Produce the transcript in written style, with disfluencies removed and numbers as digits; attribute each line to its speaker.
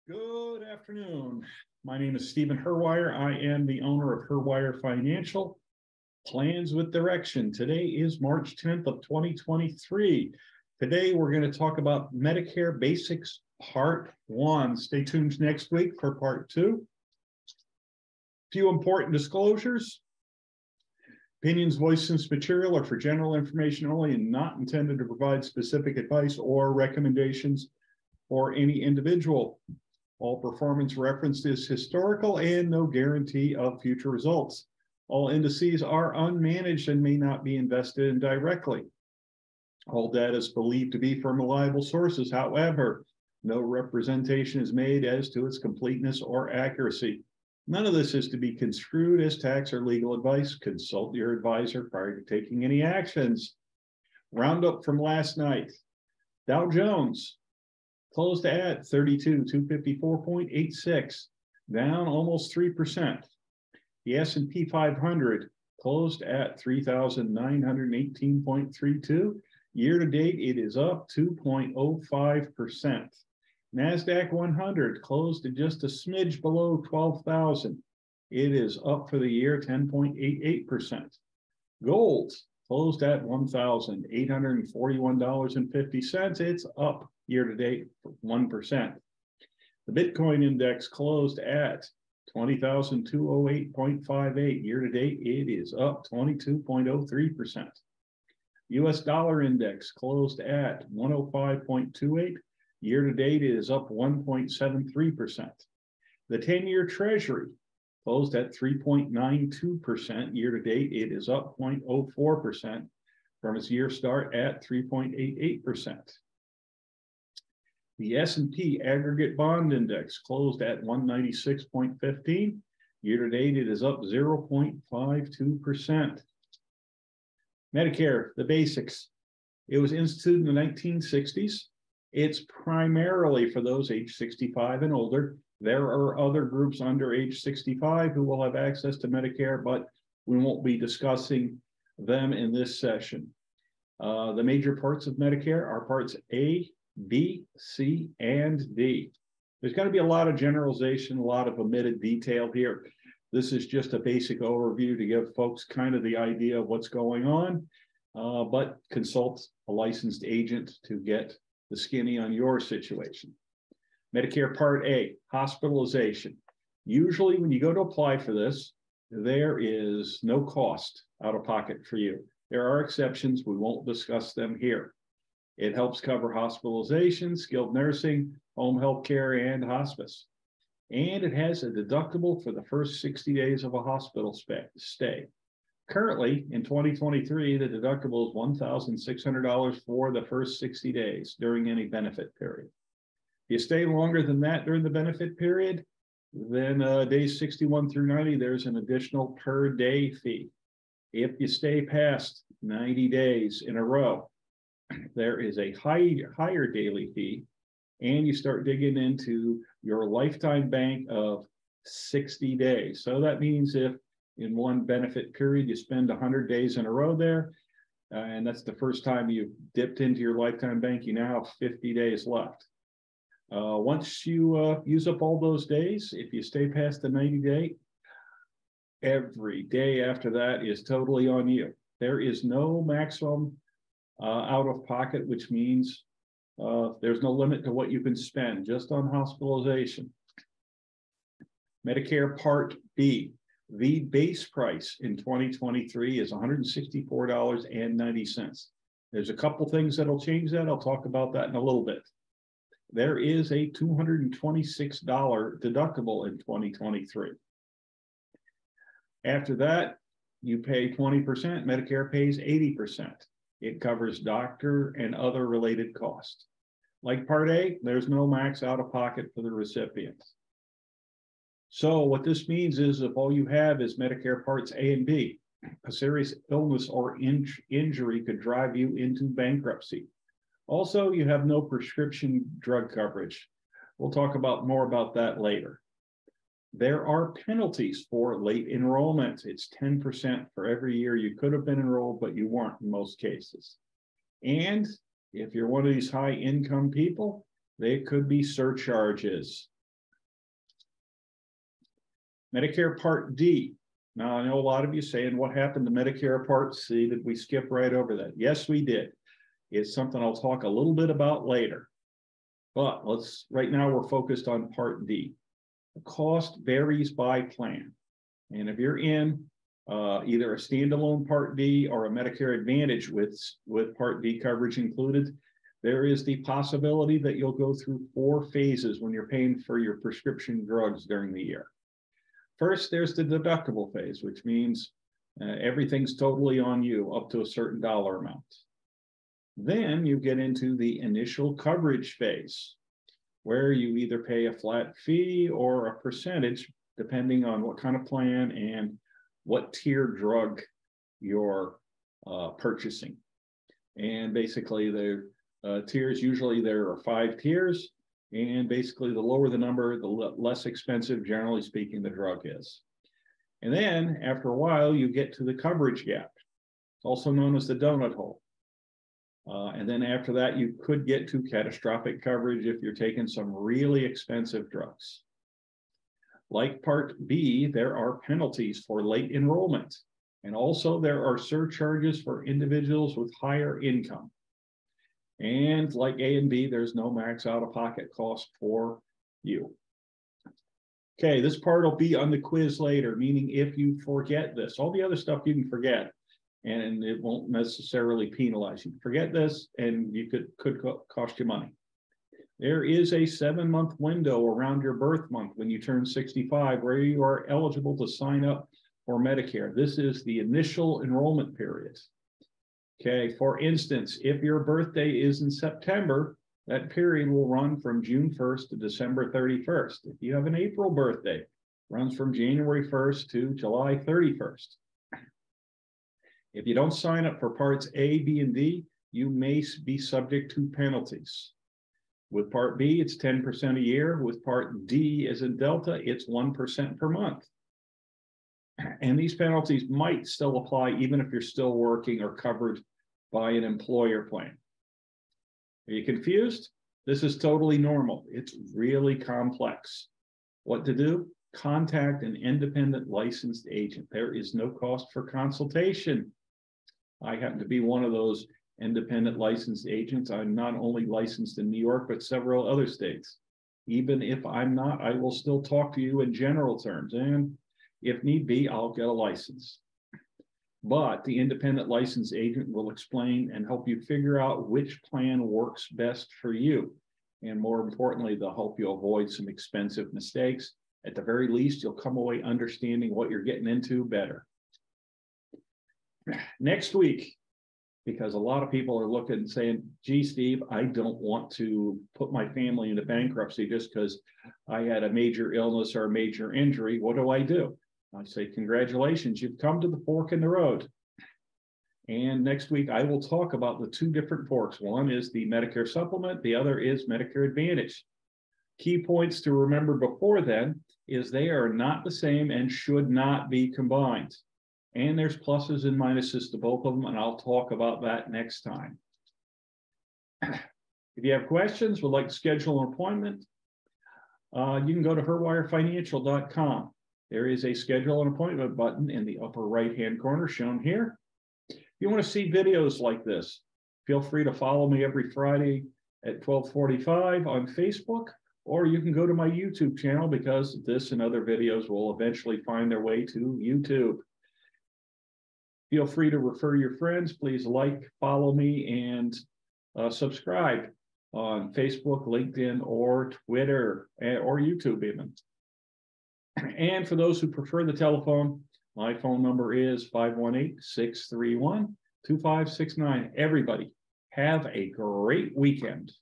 Speaker 1: Good afternoon. My name is Stephen Herwire. I am the owner of Herwire Financial Plans with Direction. Today is March 10th of 2023. Today we're going to talk about Medicare Basics Part 1. Stay tuned next week for Part 2. Few important disclosures. Opinions voiced in this material are for general information only and not intended to provide specific advice or recommendations for any individual. All performance referenced is historical and no guarantee of future results. All indices are unmanaged and may not be invested in directly. All data is believed to be from reliable sources. However, no representation is made as to its completeness or accuracy. None of this is to be construed as tax or legal advice. Consult your advisor prior to taking any actions. Roundup from last night. Dow Jones closed at 32,254.86, down almost 3%. The S&P 500 closed at 3,918.32. Year to date, it is up 2.05%. NASDAQ 100 closed at just a smidge below 12,000. It is up for the year 10.88%. Gold closed at $1,841.50. It's up year to date for 1%. The Bitcoin index closed at 20,208.58. Year to date, it is up 22.03%. US dollar index closed at 105.28. Year to date, it is up 1.73%. The 10-year Treasury closed at 3.92%. Year to date, it is up 0.04% from its year start at 3.88%. The S&P aggregate bond index closed at 196.15. Year to date, it is up 0.52%. Medicare, the basics. It was instituted in the 1960s. It's primarily for those age 65 and older. There are other groups under age 65 who will have access to Medicare, but we won't be discussing them in this session. The major parts of Medicare are parts A, B, C, and D. There's going to be a lot of generalization, a lot of omitted detail here. This is just a basic overview to give folks kind of the idea of what's going on, but consult a licensed agent to get the skinny on your situation. Medicare Part A, hospitalization. Usually when you go to apply for this, there is no cost out of pocket for you. There are exceptions. We won't discuss them here. It helps cover hospitalization, skilled nursing, home health care, and hospice. And it has a deductible for the first 60 days of a hospital stay. Currently, in 2023, the deductible is $1,600 for the first 60 days during any benefit period. If you stay longer than that during the benefit period, then days 61 through 90, there's an additional per day fee. If you stay past 90 days in a row, there is a higher daily fee, and you start digging into your lifetime bank of 60 days. So that means if in one benefit period you spend 100 days in a row there, and that's the first time you've dipped into your lifetime bank, you now have 50 days left. Once you use up all those days, if you stay past the 90-day, every day after that is totally on you. There is no maximum out of pocket, which means there's no limit to what you can spend just on hospitalization. Medicare Part B, the base price in 2023 is $164.90. There's a couple things that'll change that. I'll talk about that in a little bit. There is a $226 deductible in 2023. After that, you pay 20%, Medicare pays 80%. It covers doctor and other related costs. Like Part A, there's no max out of pocket for the recipients. So what this means is if all you have is Medicare Parts A and B, a serious illness or injury could drive you into bankruptcy. Also, you have no prescription drug coverage. We'll talk more about that later. There are penalties for late enrollment. It's 10% for every year you could have been enrolled, but you weren't in most cases. And if you're one of these high income people, they could be surcharges. Medicare Part D. Now, I know a lot of you saying, what happened to Medicare Part C? Did we skip right over that? Yes, we did. It's something I'll talk a little bit about later. But right now we're focused on Part D. The cost varies by plan. And if you're in either a standalone Part D or a Medicare Advantage with Part D coverage included, there is the possibility that you'll go through 4 phases when you're paying for your prescription drugs during the year. First, there's the deductible phase, which means everything's totally on you up to a certain dollar amount. Then you get into the initial coverage phase, where you either pay a flat fee or a percentage, depending on what kind of plan and what tier drug you're purchasing. And basically, the tiers, usually there are 5 tiers, and basically the lower the number, the less expensive, generally speaking, the drug is. And then after a while, you get to the coverage gap. It's also known as the donut hole. And then after that, you could get to catastrophic coverage if you're taking some really expensive drugs. Like Part B, there are penalties for late enrollment. And also there are surcharges for individuals with higher income. And like A and B, there's no max out-of-pocket cost for you. Okay, this part will be on the quiz later, meaning if you forget this, all the other stuff you can forget, and it won't necessarily penalize you. Forget this, and you could cost you money. There is a 7-month window around your birth month when you turn 65, where you are eligible to sign up for Medicare. This is the initial enrollment period. Okay, for instance, if your birthday is in September, that period will run from June 1st to December 31st. If you have an April birthday, it runs from January 1st to July 31st. If you don't sign up for parts A, B, and D, you may be subject to penalties. With Part B, it's 10% a year. With Part D, as in Delta, it's 1% per month. And these penalties might still apply even if you're still working or covered by an employer plan. Are you confused? This is totally normal. It's really complex. What to do? Contact an independent licensed agent. There is no cost for consultation. I happen to be one of those independent licensed agents. I'm not only licensed in New York, but several other states. Even if I'm not, I will still talk to you in general terms. And if need be, I'll get a license. But the independent licensed agent will explain and help you figure out which plan works best for you. And more importantly, they'll help you avoid some expensive mistakes. At the very least, you'll come away understanding what you're getting into better. Next week, because a lot of people are looking and saying, gee, Steve, I don't want to put my family into bankruptcy just because I had a major illness or a major injury. What do? I say, congratulations, you've come to the fork in the road. And next week, I will talk about the 2 different forks. One is the Medicare supplement. The other is Medicare Advantage. Key points to remember before then is they are not the same and should not be combined. And there's pluses and minuses to both of them, and I'll talk about that next time. If you have questions, would like to schedule an appointment, you can go to herwirefinancial.com. There is a schedule an appointment button in the upper right-hand corner shown here. If you want to see videos like this, feel free to follow me every Friday at 12:45 on Facebook, or you can go to my YouTube channel because this and other videos will eventually find their way to YouTube. Feel free to refer your friends. Please like, follow me, and subscribe on Facebook, LinkedIn, or Twitter, or YouTube even. And for those who prefer the telephone, my phone number is 518-631-2569. Everybody, have a great weekend.